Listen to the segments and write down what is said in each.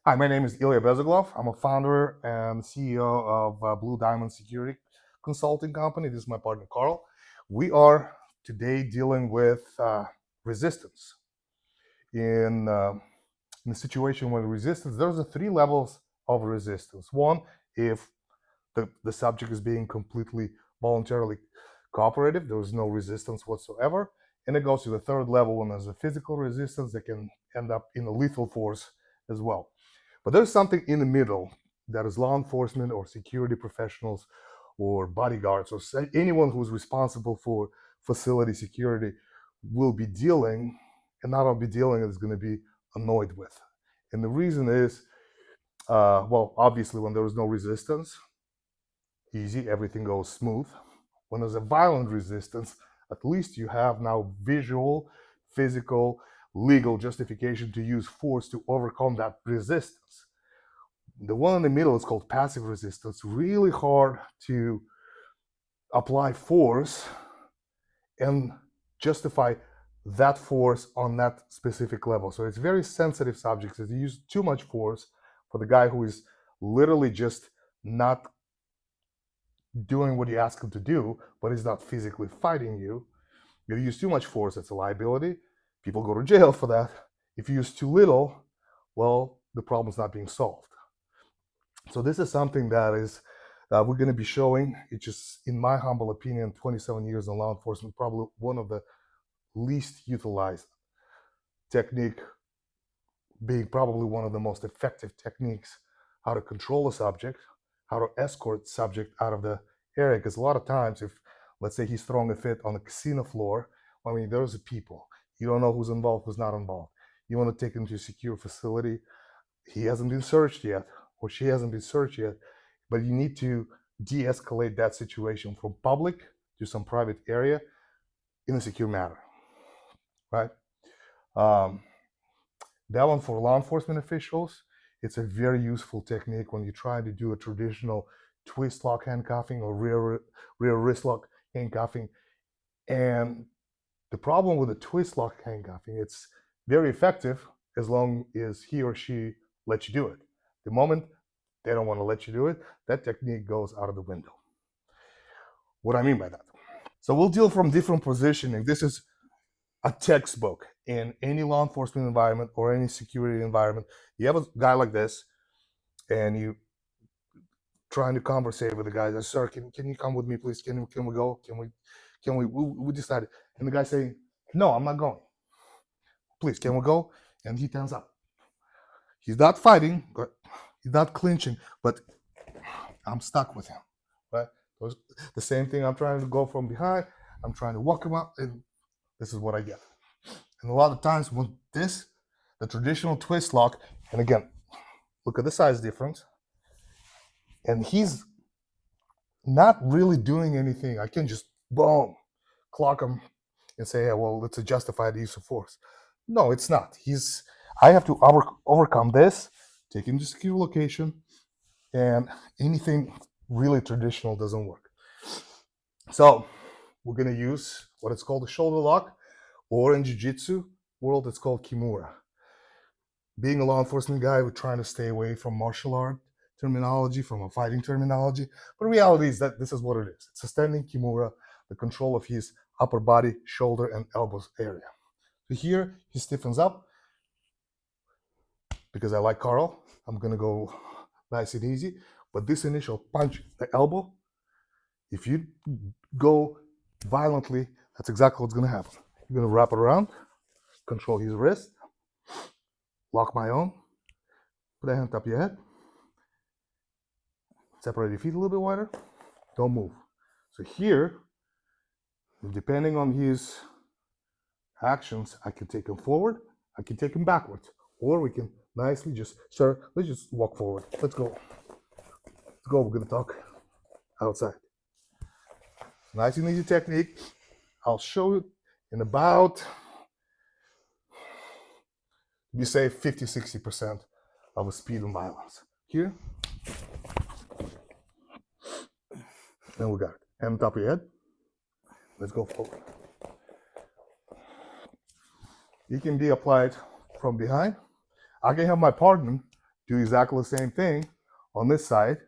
Hi, my name is Ilya Bezeglov. I'm a founder and CEO of Blue Diamond Security Consulting Company. This is my partner, Carl. We are today dealing with resistance. In a situation with resistance, there's three levels of resistance. One, if the subject is being completely voluntarily cooperative, there's no resistance whatsoever. And it goes to the third level when there's a physical resistance that can end up in a lethal force as well. But there's something in the middle that is law enforcement or security professionals or bodyguards or anyone who's responsible for facility security will be dealing, and not only be dealing, is going to be annoyed with. And the reason is, well, obviously, when there is no resistance, easy, everything goes smooth. When there's a violent resistance, at least you have now visual, physical, legal justification to use force to overcome that resistance. The one in the middle is called passive resistance. Really hard to apply force and justify that force on that specific level. So it's very sensitive subjects. If you use too much force for the guy who is literally just not doing what you ask him to do, but he's not physically fighting you. If you use too much force, it's a liability. People go to jail for that. If you use too little, well, the problem's not being solved. So this is something that is we're going to be showing. It's just, in my humble opinion, 27 years in law enforcement, probably one of the least utilized technique, being probably one of the most effective techniques how to control a subject, how to escort subject out of the area. Because a lot of times, if, let's say, he's throwing a fit on the casino floor, I mean, there's people. You don't know who's involved, who's not involved. You want to take him to a secure facility. He hasn't been searched yet, or she hasn't been searched yet, but you need to de-escalate that situation from public to some private area in a secure manner, right? That one for law enforcement officials, it's a very useful technique when you try to do a traditional twist lock handcuffing or rear wrist lock handcuffing. And the problem with the twist lock handcuffing, it's very effective as long as he or she lets you do it. The moment they don't want to let you do it, that technique goes out of the window. What I mean by that? So we'll deal from different positioning. This is a textbook in any law enforcement environment or any security environment. You have a guy like this, and you trying to conversate with the guy. Says, "Sir, can you come with me, please? Can we go? We decided?" And the guy saying, "No, I'm not going. Please, can we go?" And he turns up. He's not fighting, but he's not clinching, but I'm stuck with him, right? The same thing. I'm trying to go from behind. I'm trying to walk him up, and this is what I get. And a lot of times when the traditional twist lock, and again, look at the size difference, and he's not really doing anything. I can just boom, clock him and say, yeah, well, it's a justified use of force. No, it's not. I have to overcome this, take him to secure location, and anything really traditional doesn't work. So we're going to use what is called a shoulder lock, or in jiu-jitsu world, it's called kimura. Being a law enforcement guy, we're trying to stay away from martial art terminology, from a fighting terminology. But the reality is that this is what it is. It's a standing kimura, the control of his upper body, shoulder, and elbows area. So here, he stiffens up. Because I like Carl, I'm going to go nice and easy. But this initial punch, the elbow, if you go violently, that's exactly what's going to happen. You're going to wrap it around, control his wrist, lock my own, put a hand top of your head, separate your feet a little bit wider, don't move. So here, depending on his actions, I can take him forward, I can take him backwards, or we can nicely just, sir, let's just walk forward. Let's go. Let's go. We're going to talk outside. Nice and easy technique. I'll show it in about, you say 50-60% of the speed and violence. Here. Then we got it. Hand on top of your head. Let's go forward. It can be applied from behind. I can have my partner do exactly the same thing on this side,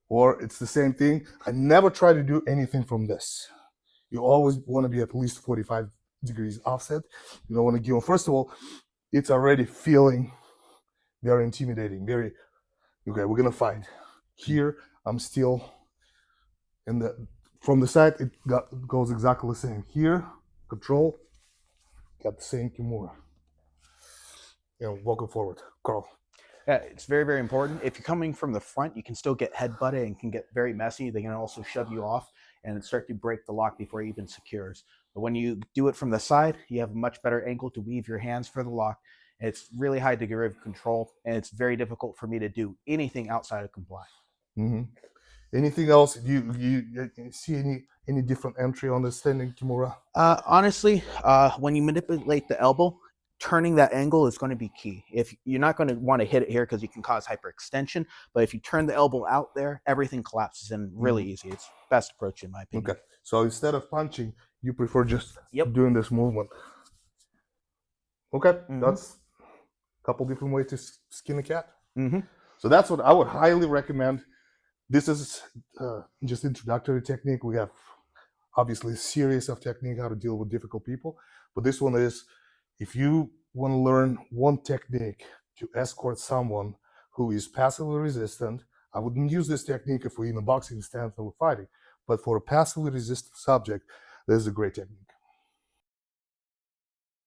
or it's the same thing. I never try to do anything from this. You always want to be at least 45 degrees offset. You don't want to give them. First of all, it's already feeling very intimidating. Very, okay, we're going to fight. Here, I'm still in the, from the side, it goes exactly the same. Here, control, got the same Kimura. Walking forward. Carl. It's very, very important. If you're coming from the front, you can still get headbutted and can get very messy. They can also shove you off and start to break the lock before it even secures. But when you do it from the side, you have a much better angle to weave your hands for the lock. It's really high degree of control, and it's very difficult for me to do anything outside of comply. Mm-hmm. Anything else? You see any different entry on the standing Kimura? Honestly, when you manipulate the elbow, turning that angle is going to be key. If you're not going to want to hit it here because you can cause hyperextension, but if you turn the elbow out there, everything collapses in really easy. It's best approach in my opinion. Okay, so instead of punching, you prefer just doing this movement. Okay, that's a couple different ways to skin a cat. So that's what I would highly recommend. This is just introductory technique. We have obviously a series of technique how to deal with difficult people, but this one is, if you want to learn one technique to escort someone who is passively resistant, I wouldn't use this technique if we're in a boxing stance and we're fighting, but for a passively resistant subject, this is a great technique.